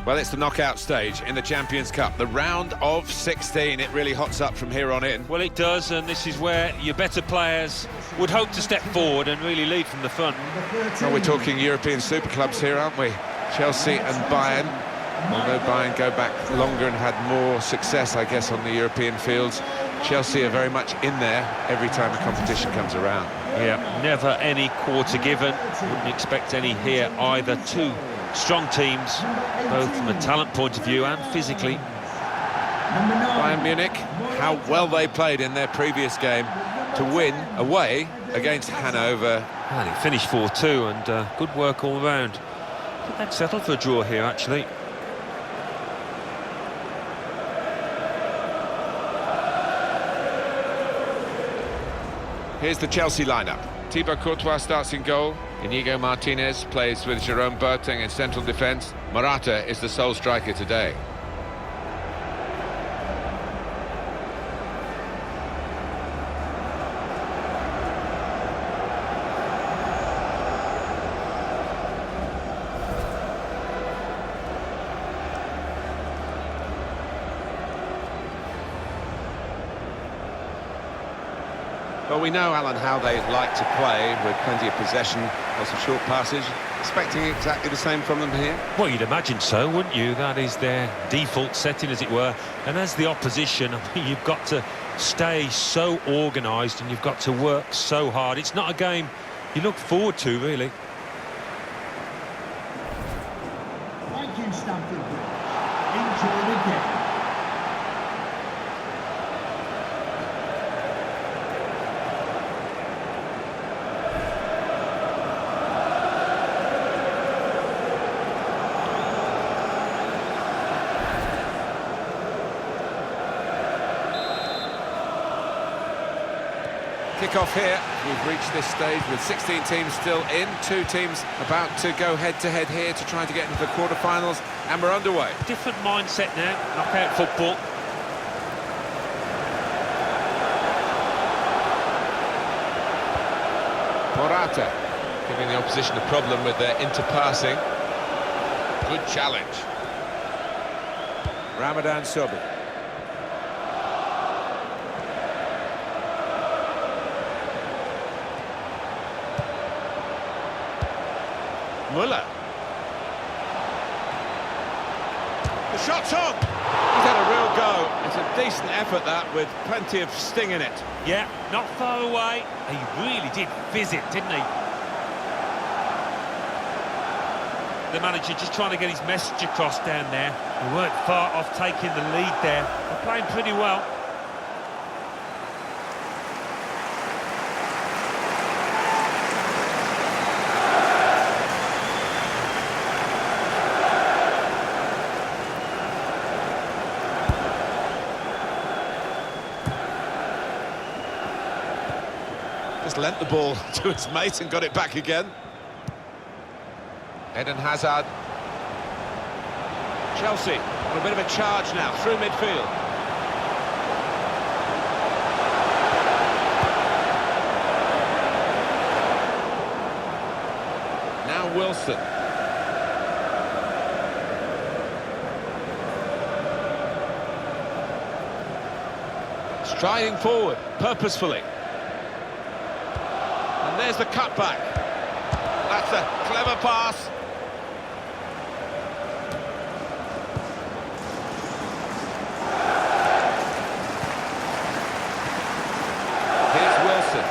Well, it's the knockout stage in the Champions Cup, the round of 16. It really hots up from here on in. Well, it does, and this is where your better players would hope to step forward and really lead from the front. Well, we're talking European super clubs here, aren't we? Chelsea and Bayern. Although Bayern go back longer and had more success, I guess, on the European fields, Chelsea are very much in there every time a competition comes around. Yeah, never any quarter given. Wouldn't expect any here either. Two strong teams, both from a talent point of view and physically. Bayern Munich, how well they played in their previous game to win away against Hanover. Well, it finished 4-2 and good work all round. I think they'd settled for a draw here, actually. Here's the Chelsea lineup. Thibaut Courtois starts in goal. Inigo Martinez plays with Jerome Boateng in central defence. Morata is the sole striker today. Well, we know, Alan, how they like to play, with plenty of possession, lots of short passes. Expecting exactly the same from them here? Well, you'd imagine so, wouldn't you? That is their default setting, as it were. And as the opposition, I mean, you've got to stay so organised and you've got to work so hard. It's not a game you look forward to, really. Thank you, Stamford Bridge. Enjoy the game. Kick-off here. We've reached this stage with 16 teams still in. Two teams about to go head-to-head here to try to get into the quarter-finals, and we're underway. Different mindset now, knockout football. Morata giving the opposition a problem with their interpassing. Good challenge. Ramadan Sobhi. Muller. The shot's on! He's had a real go. It's a decent effort, that, with plenty of sting in it. Yeah, not far away. He really did fizz it, didn't he? The manager just trying to get his message across down there. We weren't far off taking the lead there. They're playing pretty well. Just lent the ball to his mate and got it back again. Eden Hazard. Chelsea on a bit of a charge now through midfield. Now Wilson. Striding forward purposefully. And there's the cutback. That's a clever pass. Here's Wilson.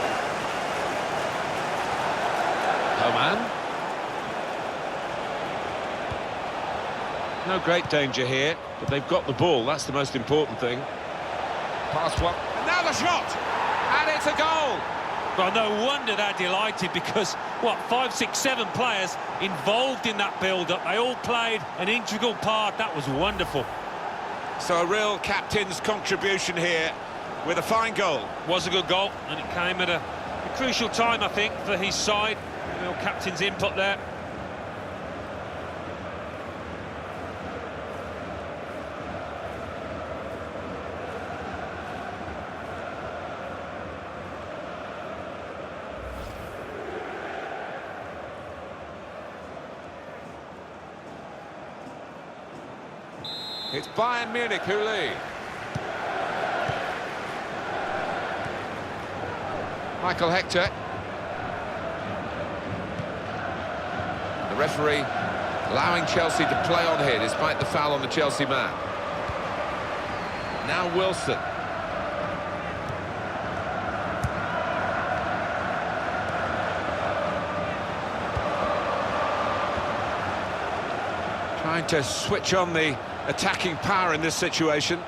Coman. No great danger here, but they've got the ball. That's the most important thing. Pass one. And now the shot! And it's a goal! Well, no wonder they're delighted, because, what, 5, 6, 7 players involved in that build-up. They all played an integral part. That was wonderful. So a real captain's contribution here with a fine goal. Was a good goal, and it came at a crucial time, I think, for his side. Real captain's input there. It's Bayern Munich who lead. Michael Hector. The referee allowing Chelsea to play on here despite the foul on the Chelsea man. Now Wilson. Trying to switch on the attacking power in this situation.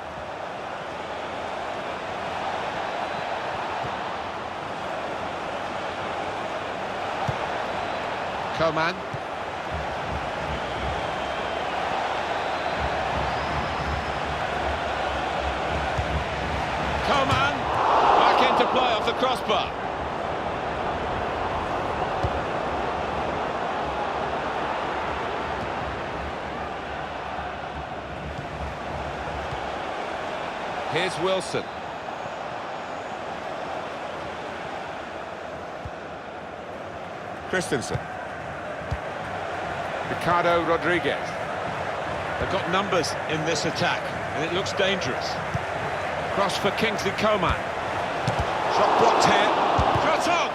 Coman. Coman back into play off the crossbar. Here's Wilson. Christensen. Ricardo Rodriguez. They've got numbers in this attack, and it looks dangerous. Cross for Kingsley Coman. Shot blocked here. Shot on!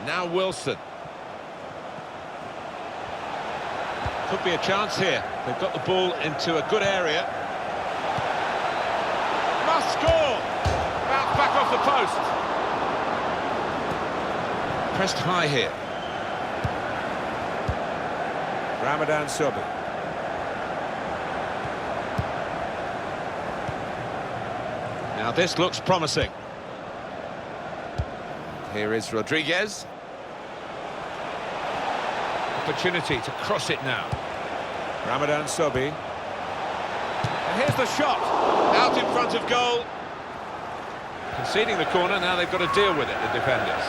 Now Wilson. Could be a chance here. They've got the ball into a good area. Must score! Bounce back off the post. Pressed high here. Ramadan Sobi. Now this looks promising. Here is Rodriguez. Opportunity to cross it now. Ramadan Sobi. And here's the shot. Out in front of goal. Conceding the corner, now they've got to deal with it, the defenders.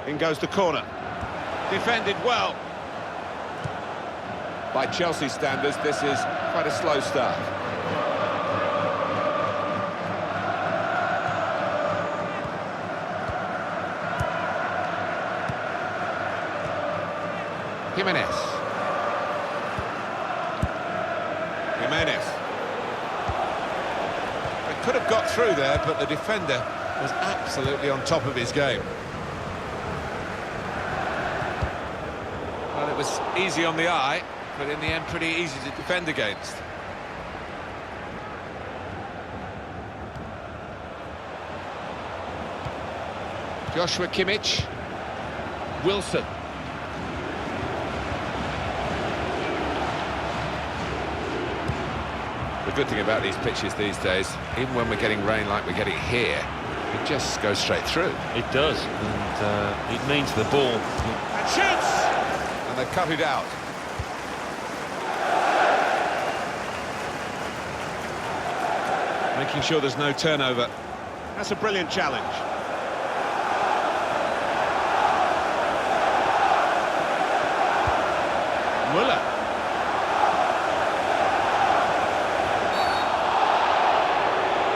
In goes the corner. Defended well. By Chelsea standards, this is quite a slow start. Jimenez. They could have got through there, but the defender was absolutely on top of his game. Well, it was easy on the eye, but in the end pretty easy to defend against. Joshua Kimmich. Wilson. The good thing about these pitches these days, even when we're getting rain like we're getting here, it just goes straight through. It does, and it means the ball... And shoots! And they cut it out. Making sure there's no turnover. That's a brilliant challenge. Muller.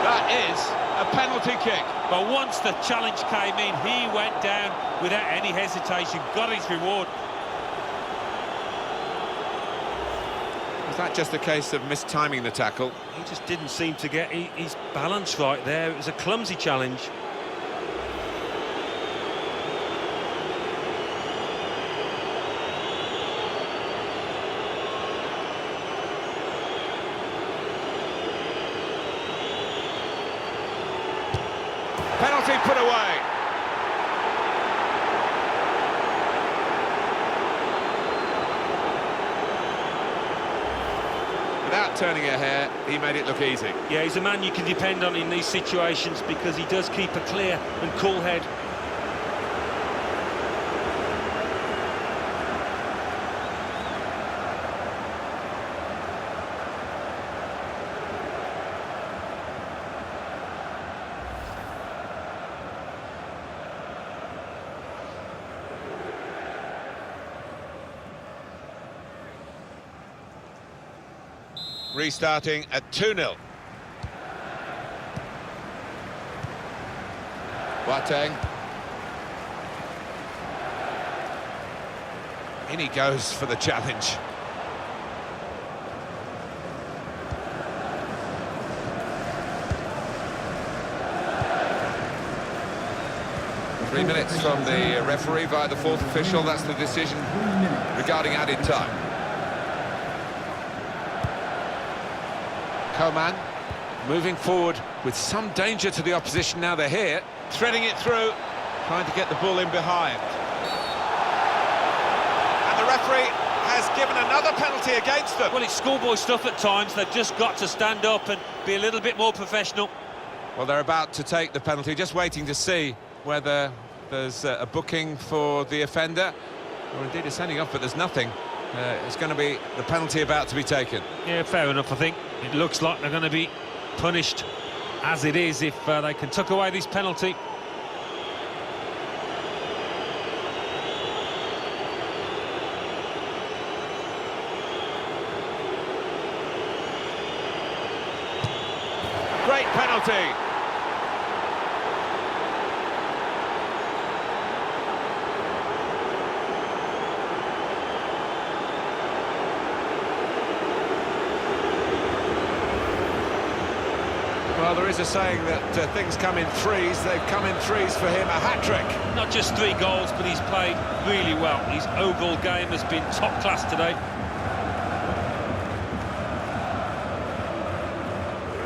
That is a penalty kick. But once the challenge came in, he went down without any hesitation, got his reward. Was that just a case of mistiming the tackle? He just didn't seem to get his balance right there. It was a clumsy challenge. Penalty put away. Without turning a hair, he made it look easy. Yeah, he's a man you can depend on in these situations because he does keep a clear and cool head. restarting at 2-0. Boateng. In he goes for the challenge. Three minutes from the referee via the fourth official. That's the decision regarding added time. Coman moving forward with some danger to the opposition now they're here. Threading it through, trying to get the ball in behind. And the referee has given another penalty against them. Well, it's schoolboy stuff at times. They've just got to stand up and be a little bit more professional. Well, they're about to take the penalty, just waiting to see whether there's a booking for the offender, or indeed a sending off, but there's nothing. It's going to be the penalty about to be taken. Yeah, fair enough, I think. It looks like they're going to be punished as it is if they can tuck away this penalty. Great penalty. Well, there is a saying that things come in threes. They've come in threes for him, a hat-trick. Not just 3 goals, but he's played really well. His overall game has been top class today.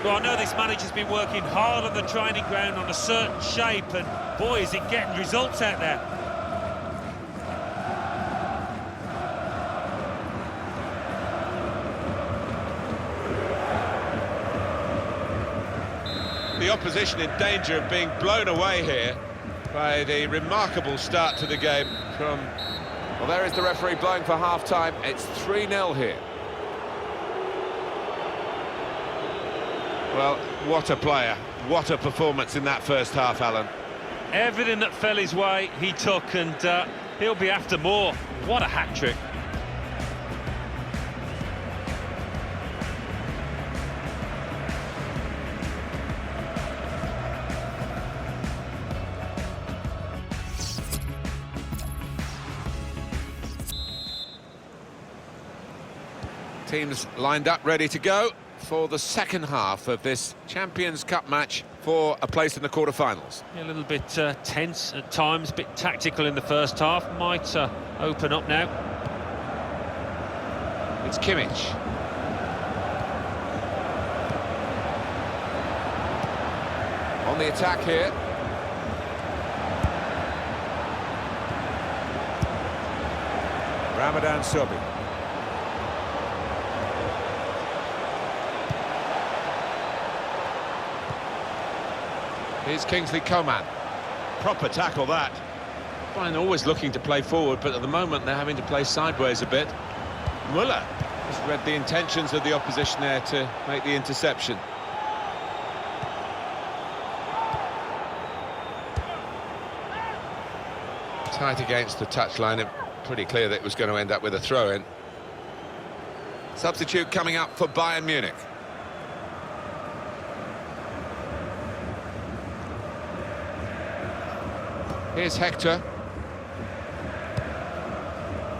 Well, I know this manager's been working hard on the training ground on a certain shape, and boy, is it getting results out there. The opposition in danger of being blown away here by the remarkable start to the game from... Well, there is the referee blowing for half-time. It's 3-0 here. Well, what a player. What a performance in that first half, Alan. Everything that fell his way, he took, and he'll be after more. What a hat-trick. Teams lined up, ready to go for the second half of this Champions Cup match for a place in the quarter-finals. A little bit tense at times, a bit tactical in the first half. Might open up now. It's Kimmich. On the attack here. Ramadan Sobi. Here's Kingsley Coman. Proper tackle, that. Bayern always looking to play forward, but at the moment they're having to play sideways a bit. Müller just read the intentions of the opposition there to make the interception. Tight against the touchline, and pretty clear that it was going to end up with a throw-in. Substitute coming up for Bayern Munich. Here's Hector.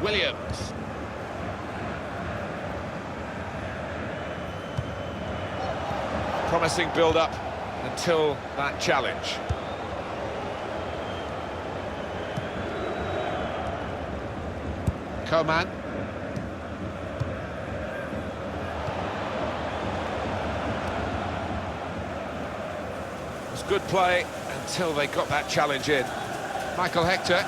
Williams. Promising build-up until that challenge. Coman. It was good play until they got that challenge in. Michael Hector.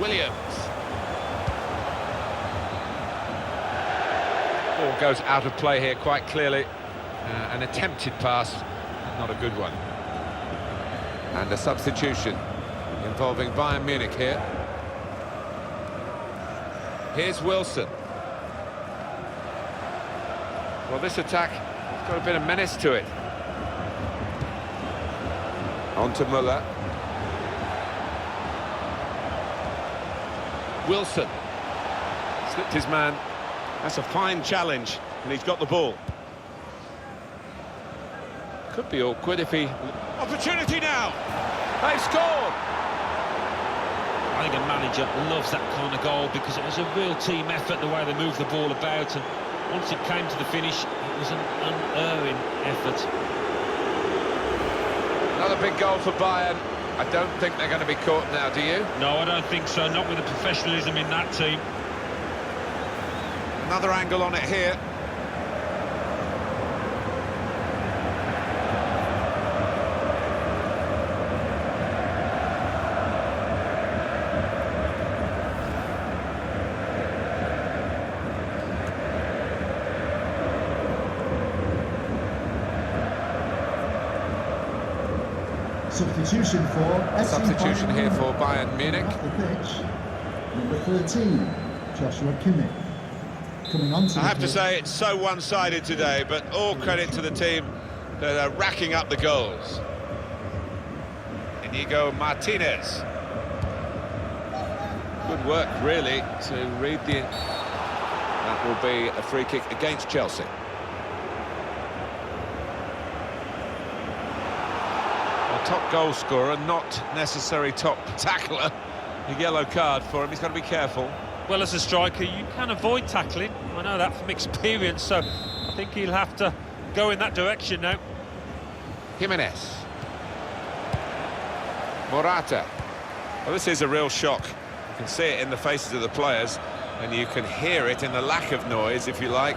Williams. Ball goes out of play here quite clearly. An attempted pass, not a good one. And a substitution involving Bayern Munich here. Here's Wilson. Well, this attack has got a bit of menace to it. On to Müller. Wilson. Slipped his man. That's a fine challenge, and he's got the ball. Could be awkward if he... Opportunity now! They've scored! I think a manager loves that kind of goal because it was a real team effort the way they moved the ball about, and once it came to the finish, it was an unerring effort. Another big goal for Bayern. I don't think they're going to be caught now, do you? No, I don't think so, not with the professionalism in that team. Another angle on it here. Substitution for Substitution here for Bayern Munich. At the pitch, number 13, Joshua Kimmich. Coming on to I have to say, it's so one-sided today, but all credit to the team that are racking up the goals. Inigo Martinez. Good work, really, to read the... That will be a free kick against Chelsea. Top goal scorer, not necessary top tackler. A yellow card for him, he's got to be careful. Well, as a striker, you can avoid tackling. I know that from experience, so I think he'll have to go in that direction now. Jimenez. Morata. Well, this is a real shock. You can see it in the faces of the players, and you can hear it in the lack of noise, if you like,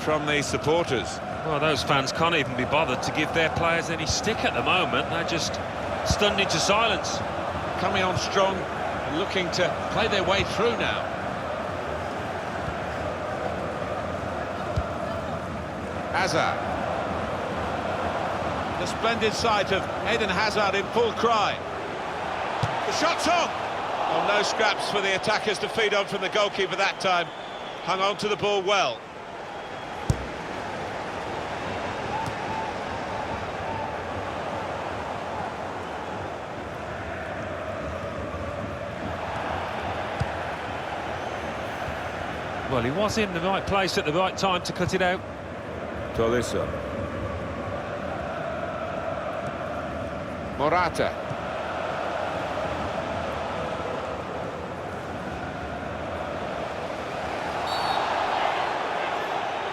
from the supporters. Well, those fans can't even be bothered to give their players any stick at the moment. They're just stunned into silence. Coming on strong and looking to play their way through now. Hazard. The splendid sight of Eden Hazard in full cry. The shot's on! Oh, no scraps for the attackers to feed on from the goalkeeper that time. Hung on to the ball well. Well, he was in the right place at the right time to cut it out. Tolisso. Morata.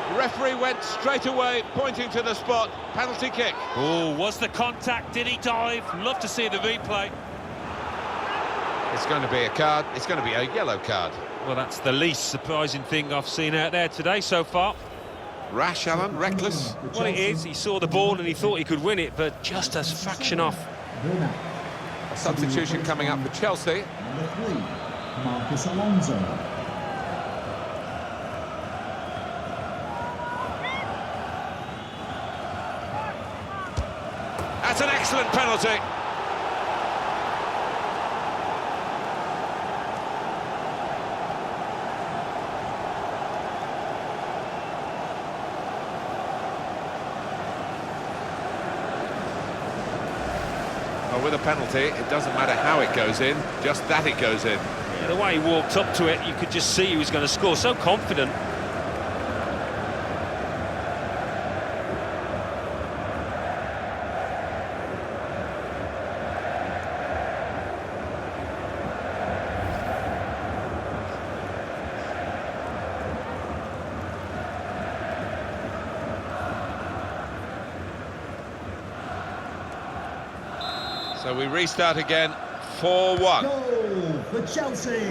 The referee went straight away, pointing to the spot. Penalty kick. Oh, was the contact? Did he dive? Love to see the replay. It's going to be a card. It's going to be a yellow card. Well, that's the least surprising thing I've seen out there today so far. Rash, Alan, reckless. Well, it is. He saw the ball and he thought he could win it, but just a fraction off. A substitution coming up for Chelsea. Number 3, Marcus Alonso. That's an excellent penalty. Well, with a penalty, it doesn't matter how it goes in, just that it goes in. Yeah, the way he walked up to it, you could just see he was going to score. So confident. So we restart again, 4-1. Goal for Chelsea,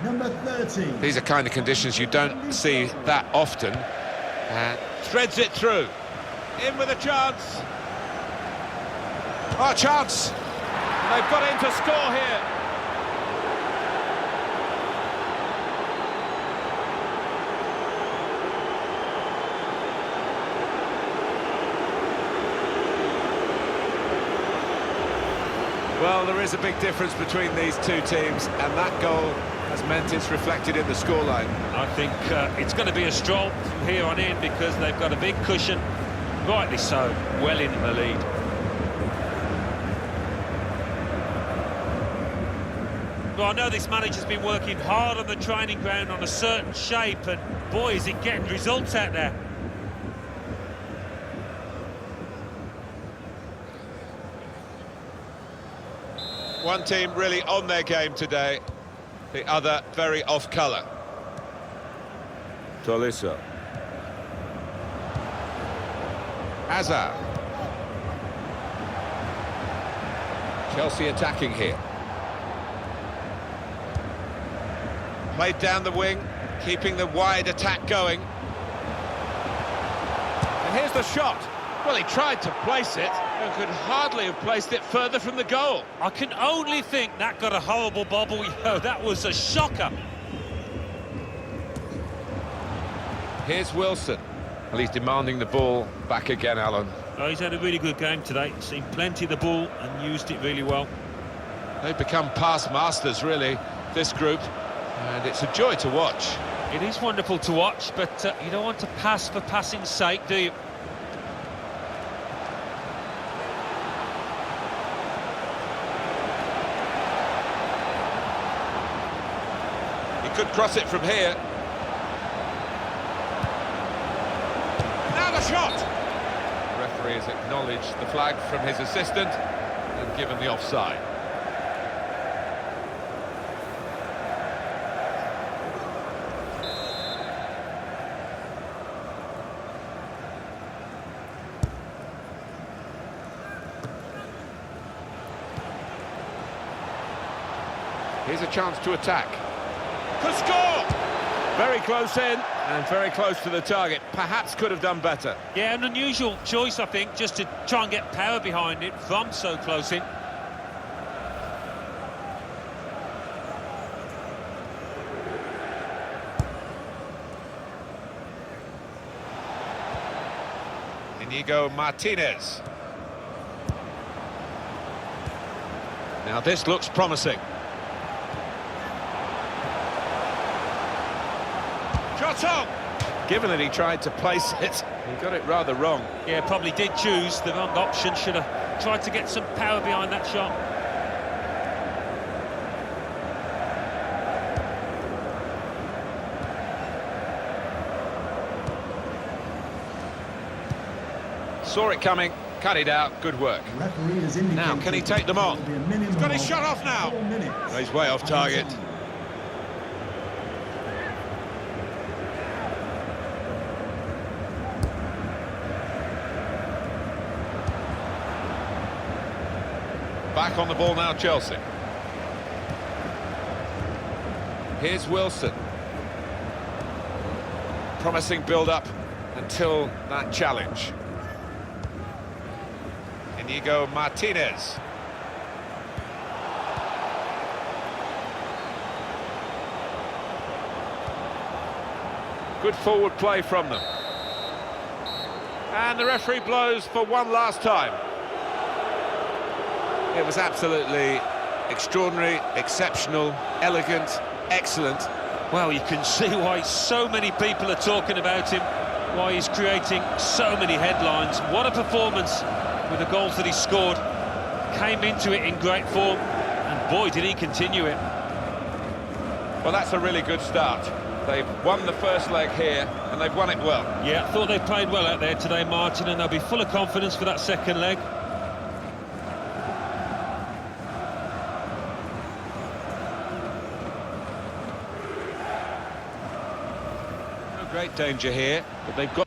number 30. These are kind of conditions you don't see that often. Threads it through. In with a chance. Oh, chance! They've got in to score here. Well, there is a big difference between these two teams, and that goal has meant it's reflected in the scoreline. I think it's going to be a stroll from here on in because they've got a big cushion, rightly so, well in the lead. Well, I know this manager's been working hard on the training ground on a certain shape, and boy, is it getting results out there. One team really on their game today, the other very off colour. Tolisso. Hazard. Chelsea attacking here. Played down the wing, keeping the wide attack going. And here's the shot. Well, he tried to place it and could hardly have placed it further from the goal. I can only think that got a horrible bobble. Yo, that was a shocker. Here's Wilson. Well, he's demanding the ball back again, Alan. Oh, he's had a really good game today. Seen plenty of the ball and used it really well. They've become pass masters, really, this group. And it's a joy to watch. It is wonderful to watch, but you don't want to pass for passing's sake, do you? He could cross it from here. Now the shot! The referee has acknowledged the flag from his assistant and given the offside. Here's a chance to attack. Could score! Very close in and very close to the target. Perhaps could have done better. Yeah, an unusual choice, I think, just to try and get power behind it from so close in. Inigo Martinez. Now this looks promising. Shot on! Given that he tried to place it, he got it rather wrong. Yeah, probably did choose the wrong option. Should have tried to get some power behind that shot. Saw it coming, cut it out, good work. Referee has indicated Now, can he take them on? there will be a minimum He's got his of shot off now. 4 minutes. Oh, he's way off target. Back on the ball now, Chelsea. Here's Wilson. Promising build-up until that challenge. Inigo Martinez. Good forward play from them. And the referee blows for one last time. It was absolutely extraordinary, exceptional, elegant, excellent. Well, you can see why so many people are talking about him, why he's creating so many headlines. What a performance with the goals that he scored. Came into it in great form, and boy, did he continue it. Well, that's a really good start. They've won the first leg here, and they've won it well. Yeah, I thought they played well out there today, Martin, and they'll be full of confidence for that second leg. No great danger here, but they've got